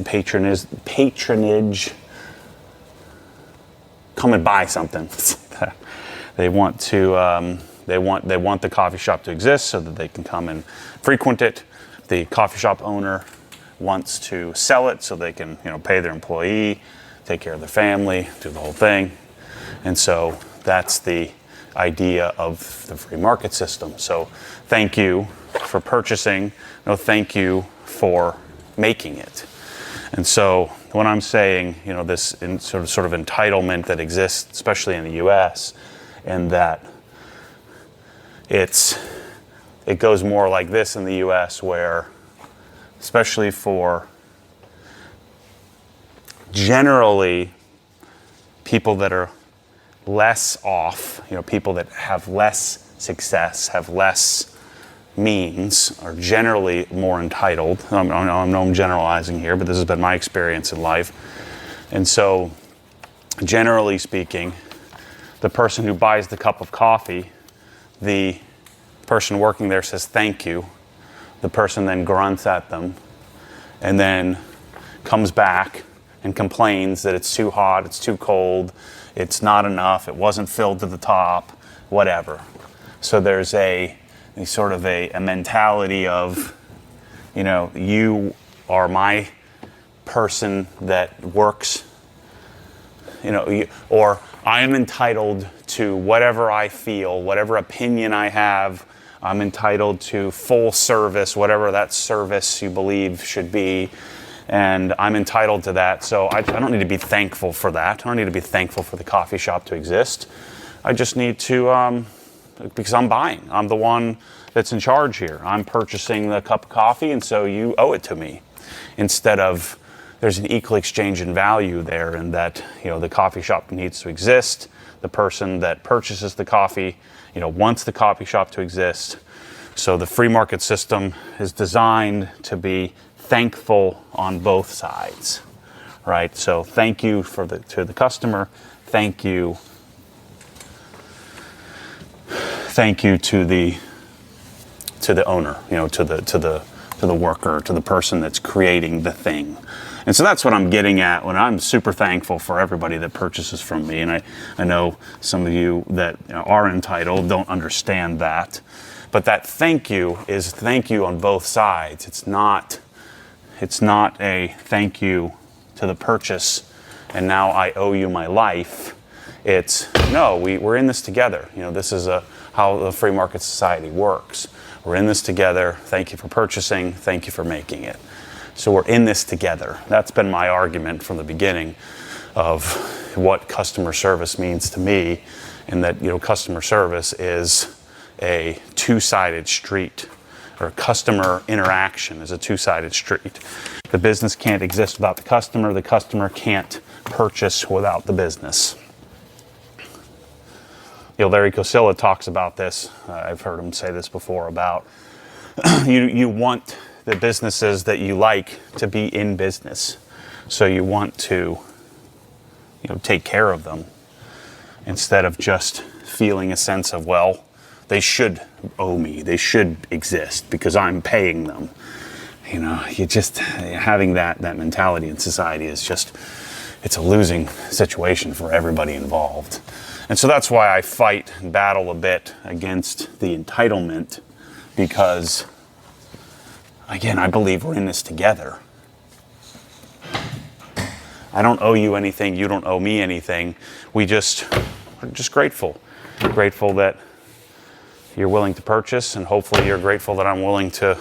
come and buy something. They want to, they want the coffee shop to exist so that they can come and frequent it. The coffee shop owner wants to sell it so they can, pay their employee, take care of their family, do the whole thing. And so that's the idea of the free market system. So thank you for purchasing. No, thank you for making it. And so when I'm saying, this sort of entitlement that exists, especially in the U.S., and that it goes more like this in the U.S., where, especially for generally people that are less off, people that have less success, have less means, are generally more entitled. I know I'm generalizing here, but this has been my experience in life. And so, generally speaking, the person who buys the cup of coffee, the person working there says thank you. The person then grunts at them and then comes back and complains that it's too hot, it's too cold, it's not enough, it wasn't filled to the top, whatever. So there's a sort of a mentality of, you know, you are my person that works, you know, or I am entitled to whatever I feel, whatever opinion I have. I'm entitled to full service, whatever that service you believe should be. And I'm entitled to that. So I don't need to be thankful for that. I don't need to be thankful for the coffee shop to exist. I just need to, because I'm buying. I'm the one that's in charge here. I'm purchasing the cup of coffee, and so you owe it to me. Instead of, there's an equal exchange in value there, and that, you know, the coffee shop needs to exist. The person that purchases the coffee, you know, wants the coffee shop to exist. So the free market system is designed to be thankful on both sides, right? So thank you to the customer. Thank you to the owner, you know, to the worker, to the person that's creating the thing. And so that's what I'm getting at when I'm super thankful for everybody that purchases from me. And I know some of you that, you know, are entitled don't understand that. But that thank you is thank you on both sides. It's not a thank you to the purchase and now I owe you my life. It's, no, we're in this together. You know, this is how the free market society works. We're in this together. Thank you for purchasing. Thank you for making it. So we're in this together. That's been my argument from the beginning of what customer service means to me, and that, you know, customer service is a two-sided street, or customer interaction is a two-sided street. The business can't exist without the customer can't purchase without the business. You know, Larry Kosilla talks about this. I've heard him say this before about you want the businesses that you like to be in business. So you want to, you know, take care of them instead of just feeling a sense of, well, they should owe me. They should exist because I'm paying them. You know, you just having that mentality in society is just, it's a losing situation for everybody involved. And so that's why I fight and battle a bit against the entitlement, because again, I believe we're in this together. I don't owe you anything. You don't owe me anything. We're just grateful. Grateful that you're willing to purchase, and hopefully you're grateful that I'm willing to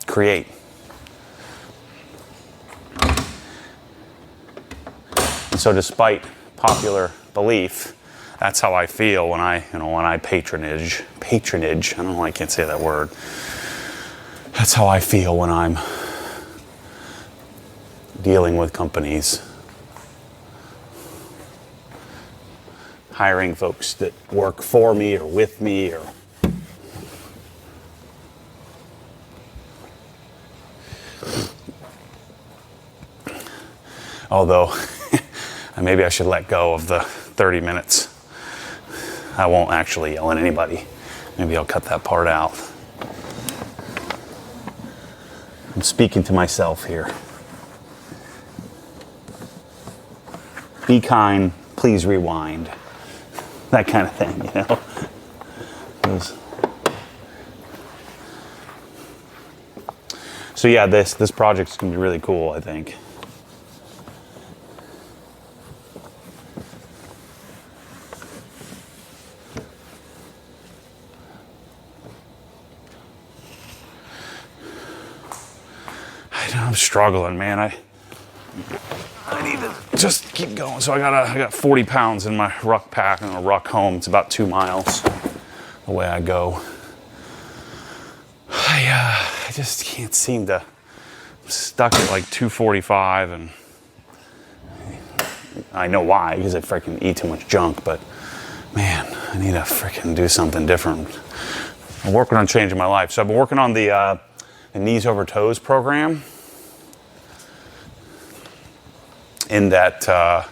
create. And so despite popular belief, that's how I feel when I patronage, I don't know why I can't say that word. That's how I feel when I'm dealing with companies, hiring folks that work for me or with me, or although maybe I should let go of the 30 minutes. I won't actually yell at anybody. Maybe I'll cut that part out. I'm speaking to myself here. Be kind, please rewind. That kind of thing, you know? So yeah, this project's gonna be really cool, I think. I'm struggling, man. I need to just keep going. So I got 40 pounds in my ruck pack. I'm gonna ruck home. It's about 2 miles the way I go. I just can't seem to. I'm stuck at like 245, and I know why, because I freaking eat too much junk. But man, I need to freaking do something different. I'm working on changing my life. So I've been working on the knees over toes program. In that I'd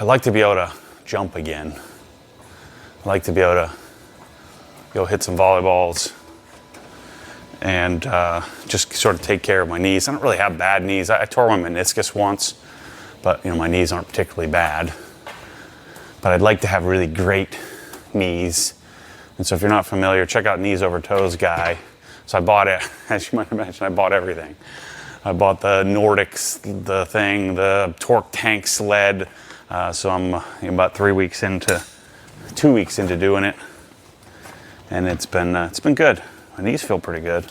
like to be able to jump again. I'd like to be able to go hit some volleyballs and just sort of take care of my knees. I don't really have bad knees. I tore my meniscus once, but you know, my knees aren't particularly bad. but I'd like to have really great knees. And so if you're not familiar, check out Knees Over Toes guy. So I bought it, as you might imagine, I bought everything. I bought the Nordics, the thing, the torque tank sled. So I'm about 2 weeks into doing it. And it's been good. My knees feel pretty good.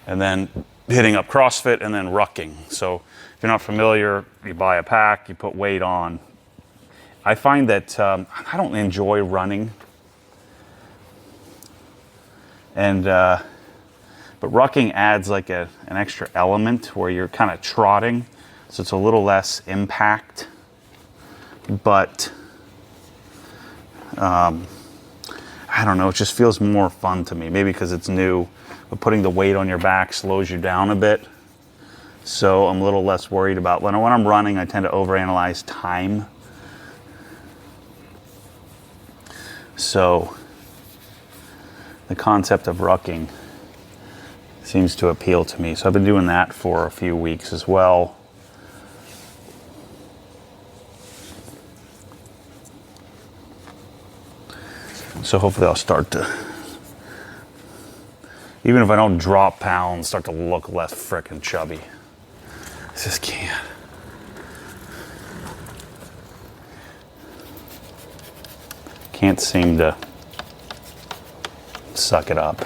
And then hitting up CrossFit and then rucking. So if you're not familiar, you buy a pack, you put weight on. I find that I don't enjoy running, and but rucking adds like an extra element where you're kind of trotting, so it's a little less impact. But I don't know, it just feels more fun to me. Maybe because it's new, but putting the weight on your back slows you down a bit. So I'm a little less worried about when I'm running. I tend to overanalyze time. So the concept of rucking seems to appeal to me. So I've been doing that for a few weeks as well. So hopefully I'll start to, even if I don't drop pounds, start to look less frickin' chubby. I just can't. Can't seem to suck it up.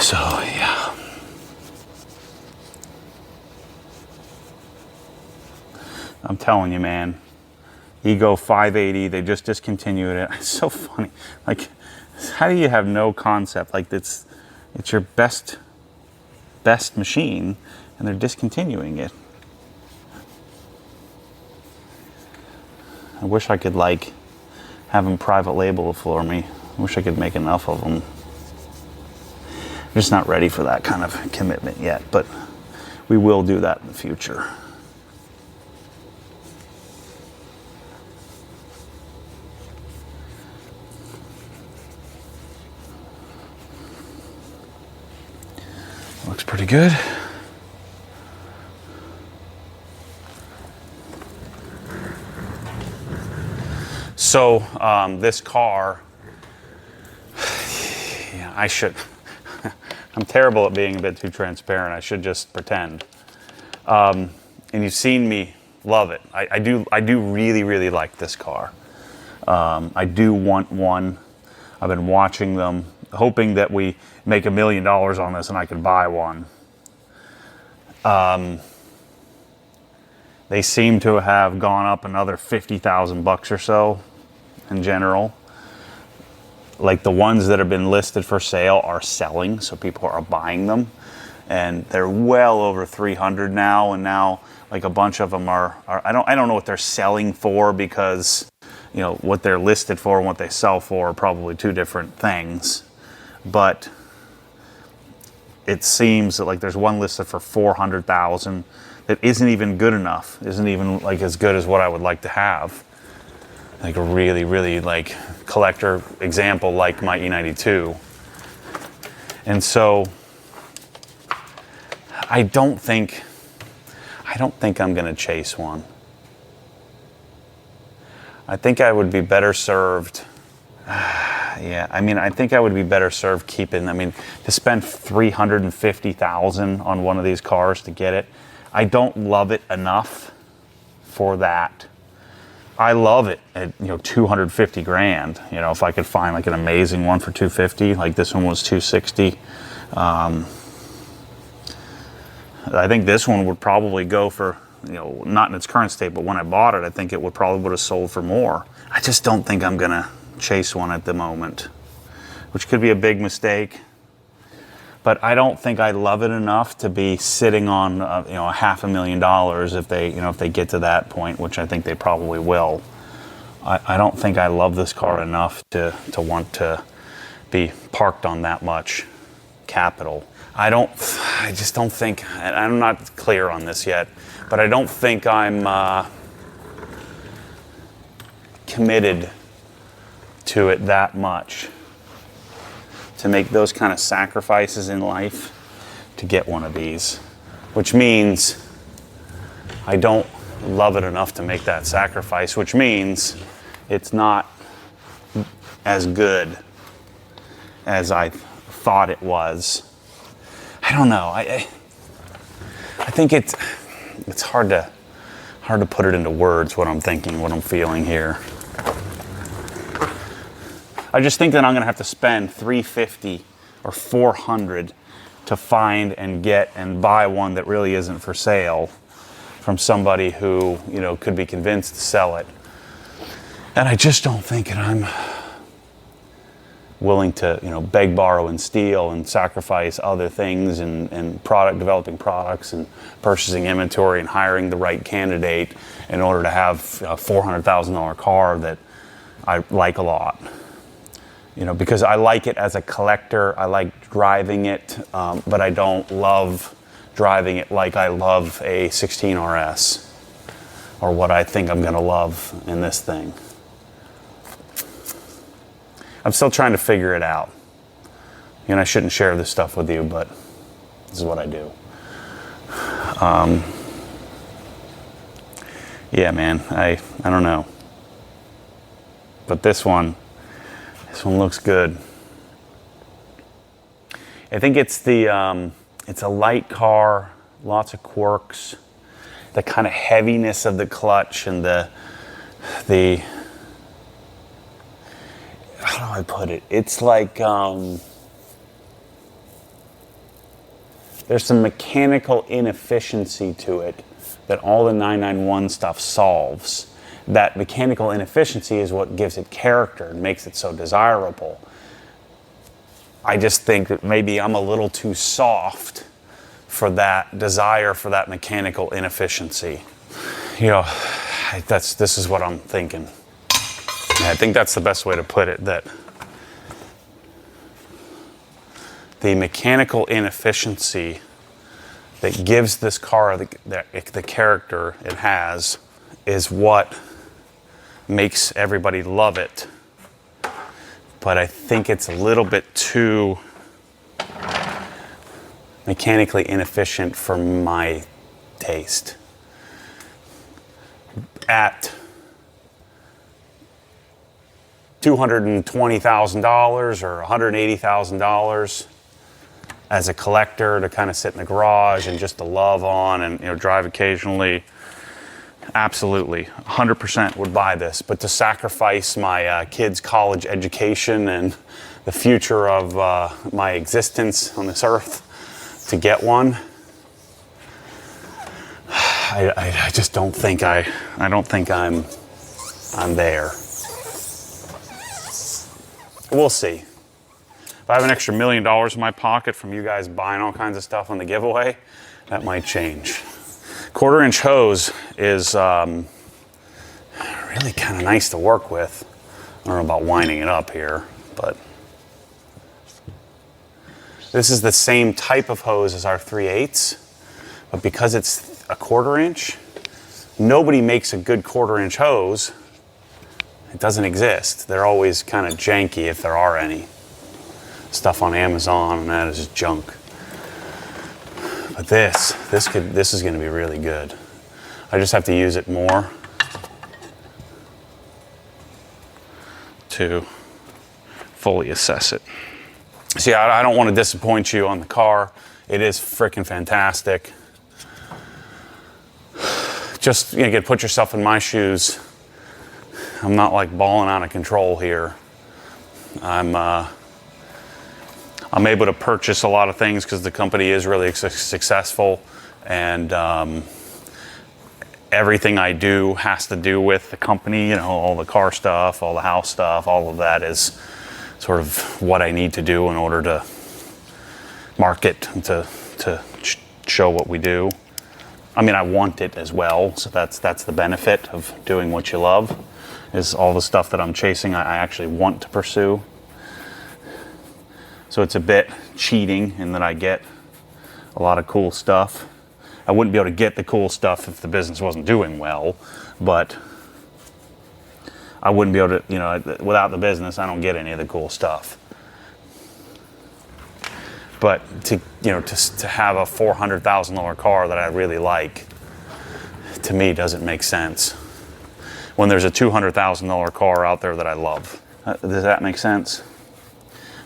So, yeah. I'm telling you, man. Ego 580, they just discontinued it. It's so funny. Like, how do you have no concept? Like, it's your best machine, and they're discontinuing it. I wish I could like have them private label for me. I wish I could make enough of them. I'm just not ready for that kind of commitment yet, but we will do that in the future. Looks pretty good. So this car, yeah, I'm terrible at being a bit too transparent. I should just pretend. And you've seen me love it. I do really, really like this car. I do want one. I've been watching them, hoping that we make $1 million on this and I could buy one. They seem to have gone up another $50,000 or so in general. Like the ones that have been listed for sale are selling, so people are buying them, and they're well over 300 now. And now, like a bunch of them are I don't know what they're selling for, because you know what they're listed for and what they sell for are probably two different things. But it seems that like there's one listed for 400,000 that isn't even good enough, isn't even like as good as what I would like to have. Like a really, really like collector example, like my E92. And so I don't think I'm gonna chase one. I think I would be better served. Yeah, I mean, I think I would be better served keeping. I mean, to spend $350,000 on one of these cars to get it, I don't love it enough for that. I love it at 250 grand. You know, if I could find like an amazing one for 250, like this one was 260. I think this one would probably go for, not in its current state, but when I bought it, I think it would have sold for more. I just don't think I'm gonna chase one at the moment, which could be a big mistake. But I don't think I love it enough to be sitting on $500,000 if they get to that point, which I think they probably will. I don't think I love this car enough to want to be parked on that much capital. I just don't think, I'm not clear on this yet, but I don't think I'm committed to it that much to make those kind of sacrifices in life to get one of these, which means I don't love it enough to make that sacrifice, which means it's not as good as I thought it was. I don't know. I think it's hard to put it into words what I'm thinking, what I'm feeling here. I just think that I'm gonna have to spend $350 or $400 to find and get and buy one that really isn't for sale from somebody who, you know, could be convinced to sell it. And I just don't think that I'm willing to, you know, beg, borrow, and steal and sacrifice other things and developing products and purchasing inventory and hiring the right candidate in order to have a $400,000 car that I like a lot. You know, because I like it as a collector, I like driving it, but I don't love driving it like I love a 16 RS or what I think I'm gonna love in this thing. I'm still trying to figure it out. And I shouldn't share this stuff with you, but this is what I do. Yeah, man, I don't know. But this one looks good. I think it's it's a light car, lots of quirks, the kind of heaviness of the clutch and the how do I put it? It's like there's some mechanical inefficiency to it that all the 991 stuff solves. That mechanical inefficiency is what gives it character and makes it so desirable. I just think that maybe I'm a little too soft for that desire for that mechanical inefficiency. You know, this is what I'm thinking. And I think that's the best way to put it, that the mechanical inefficiency that gives this car the character it has is what makes everybody love it. But I think it's a little bit too mechanically inefficient for my taste. At $220,000 or $180,000 as a collector to kind of sit in the garage and just to love on and, you know, drive occasionally, absolutely, 100% would buy this. But to sacrifice my kids' college education and the future of my existence on this earth to get one, I just don't think I don't think I'm there. We'll see. If I have an extra $1 million in my pocket from you guys buying all kinds of stuff on the giveaway, that might change. 1/4-inch hose is really kind of nice to work with. I don't know about winding it up here, but this is the same type of hose as our 3/8, but because it's a 1/4-inch, nobody makes a good 1/4-inch hose. It doesn't exist. They're always kind of janky if there are any. Stuff on Amazon and that is just junk. But this is going to be really good. I just have to use it more to fully assess it. See, I don't want to disappoint you on the car. It is freaking fantastic. Just, you know, put yourself in my shoes. I'm not like balling out of control here. I'm able to purchase a lot of things because the company is really successful, and everything I do has to do with the company. You know, all the car stuff, all the house stuff, all of that is sort of what I need to do in order to market and to show what we do. I mean, I want it as well, so that's the benefit of doing what you love, is all the stuff that I'm chasing I actually want to pursue. So it's a bit cheating in that I get a lot of cool stuff. I wouldn't be able to get the cool stuff if the business wasn't doing well, but I wouldn't be able to, you know, without the business, I don't get any of the cool stuff. But to have a $400,000 car that I really like, to me doesn't make sense when there's a $200,000 car out there that I love. Does that make sense?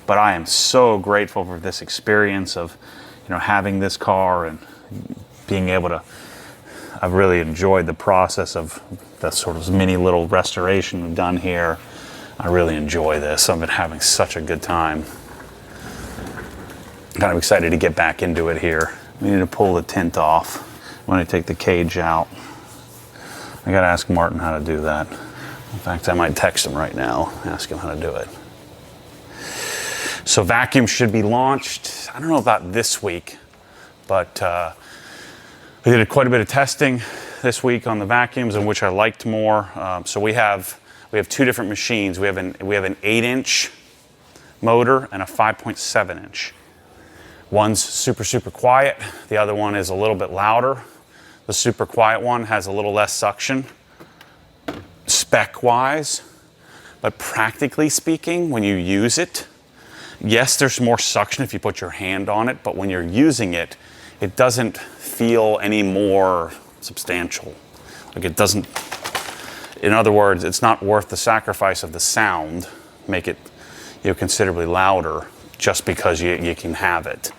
But I am so grateful for this experience of, you know, having this car and being able to, I've really enjoyed the process of the sort of mini little restoration we've done here. I really enjoy this. I've been having such a good time. Kind of excited to get back into it here. We need to pull the tint off when I take the cage out. I gotta ask Martin how to do that. In fact, I might text him right now, ask him how to do it. So vacuum should be launched, I don't know about this week, but we did quite a bit of testing this week on the vacuums, in which I liked more. So we have 2 different machines. We have an 8-inch motor and a 5.7-inch. One's super quiet. The other one is a little bit louder. The super quiet one has a little less suction, spec-wise, but practically speaking, when you use it, yes, there's more suction if you put your hand on it, but when you're using it, it doesn't feel any more substantial. Like it doesn't, in other words, it's not worth the sacrifice of the sound, make it, you know, considerably louder just because you can have it.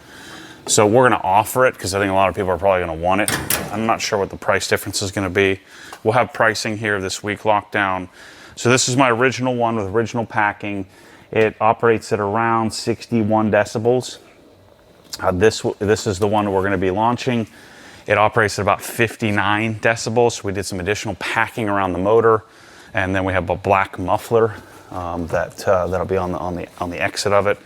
So we're gonna offer it because I think a lot of people are probably gonna want it. I'm not sure what the price difference is gonna be. We'll have pricing here this week locked down. So this is my original one with original packing. It operates at around 61 decibels. This is the one we're gonna be launching. It operates at about 59 decibels. So we did some additional packing around the motor, and then we have a black muffler that'll be on the exit of it.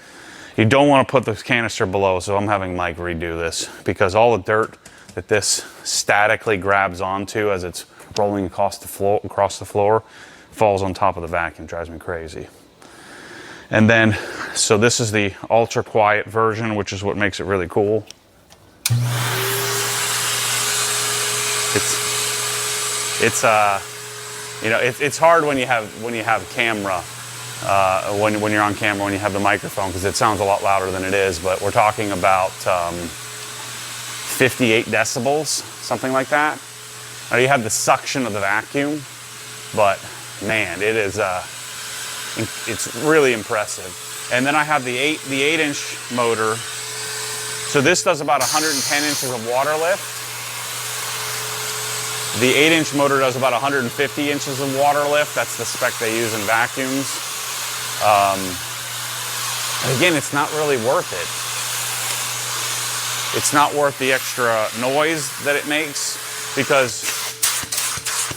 You don't want to put the canister below, so I'm having Mike redo this because all the dirt that this statically grabs onto as it's rolling across the floor falls on top of the vacuum. Drives me crazy. And then, so this is the ultra quiet version, which is what makes it really cool. It's hard when you have camera. When you're on camera, when you have the microphone, because it sounds a lot louder than it is, but we're talking about 58 decibels, something like that. Now you have the suction of the vacuum, but man, it is it's really impressive. And then I have the 8-inch motor. So this does about 110 inches of water lift. The 8-inch motor does about 150 inches of water lift. That's the spec they use in vacuums. Again, it's not really worth it. It's not worth the extra noise that it makes because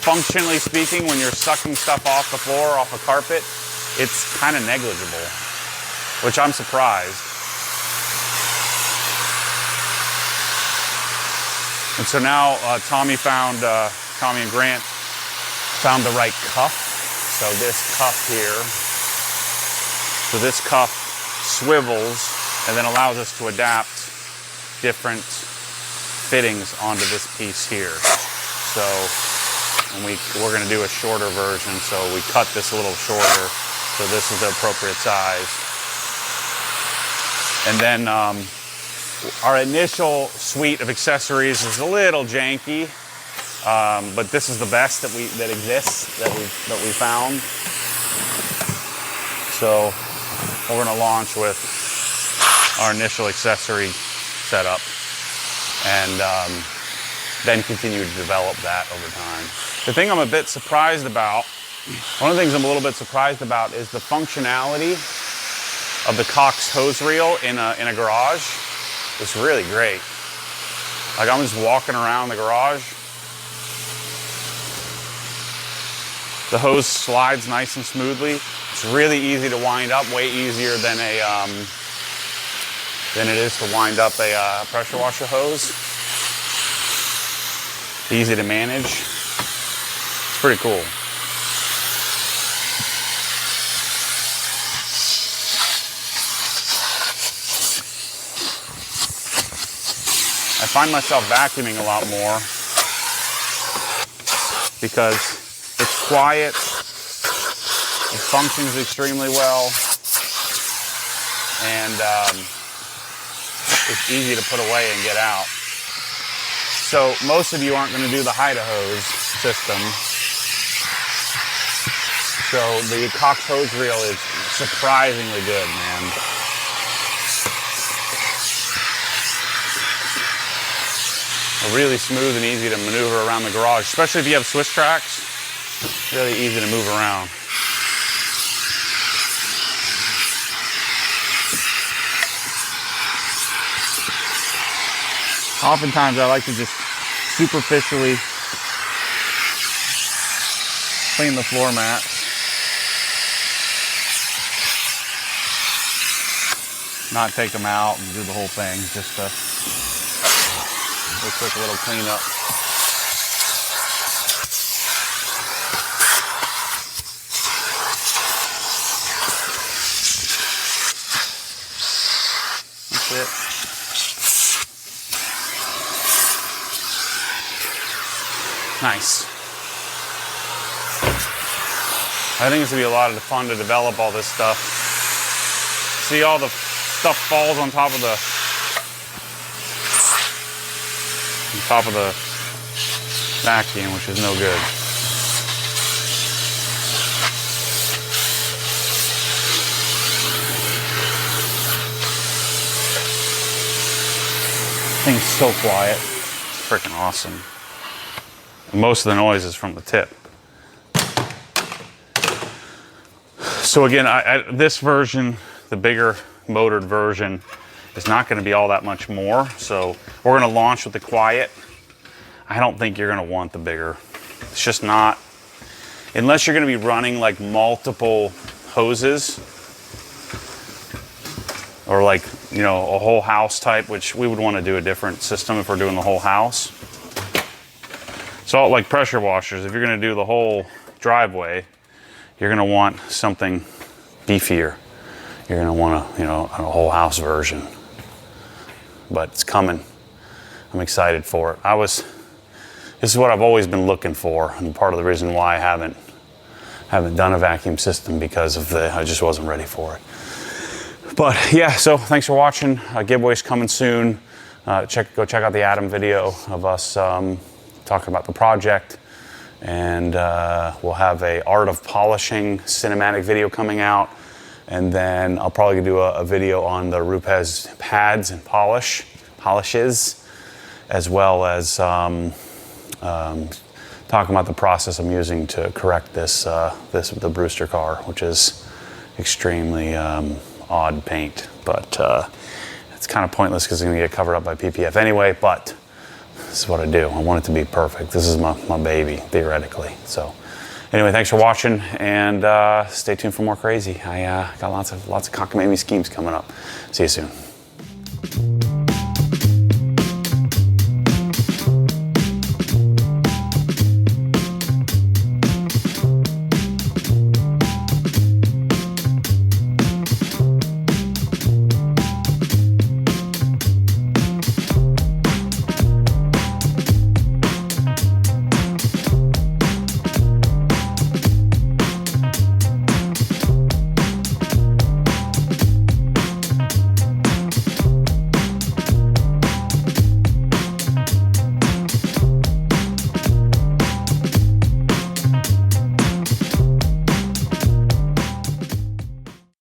functionally speaking, when you're sucking stuff off the floor, off a carpet, it's kind of negligible, which I'm surprised. And so now Tommy and Grant found the right cuff. So this cuff here, this cuff swivels and then allows us to adapt different fittings onto this piece here. So we're going to do a shorter version, so we cut this a little shorter. So this is the appropriate size. And then our initial suite of accessories is a little janky, but this is the best that exists that we found. So we're going to launch with our initial accessory setup, and then continue to develop that over time. The thing I'm a bit surprised about, one of the things I'm a little bit surprised about is the functionality of the Cox hose reel in a garage. It's really great. Like I'm just walking around the garage. The hose slides nice and smoothly. It's really easy to wind up, way easier than it is to wind up a pressure washer hose. Easy to manage. It's pretty cool. I find myself vacuuming a lot more because it's quiet, it functions extremely well, and it's easy to put away and get out. So most of you aren't going to do the hide-a-hose system. So the Cox hose reel is surprisingly good, man. Really smooth and easy to maneuver around the garage, especially if you have Swiss tracks. Really easy to move around. Oftentimes I like to just superficially clean the floor mats. Not take them out and do the whole thing, just a quick little cleanup. That's it. Nice. I think it's gonna be a lot of fun to develop all this stuff. See, all the stuff falls on top of the vacuum, which is no good. Thing's so quiet. It's freaking awesome. Most of the noise is from the tip. So again, this version, the bigger motored version, is not going to be all that much more. So we're going to launch with the quiet. I don't think you're going to want the bigger. It's just not, unless you're going to be running like multiple hoses or like, you know, a whole house type, which we would want to do a different system if we're doing the whole house. So like pressure washers, if you're going to do the whole driveway, you're going to want something beefier. You're going to want a, you know, a whole house version. But it's coming. I'm excited for it. This is what I've always been looking for, and part of the reason why I haven't done a vacuum system, because I just wasn't ready for it. But yeah, so thanks for watching. Giveaway's coming soon. Go check out the Adam video of us talking about the project, and we'll have a art of polishing cinematic video coming out, and then I'll probably do a video on the Rupes pads and polishes, as well as talking about the process I'm using to correct the Brewster car, which is extremely odd paint, but it's kind of pointless because it's going to get covered up by PPF anyway. But this is what I do. I want it to be perfect. This is my baby, theoretically. So anyway, thanks for watching, and stay tuned for more crazy. I got lots of cockamamie schemes coming up. See you soon.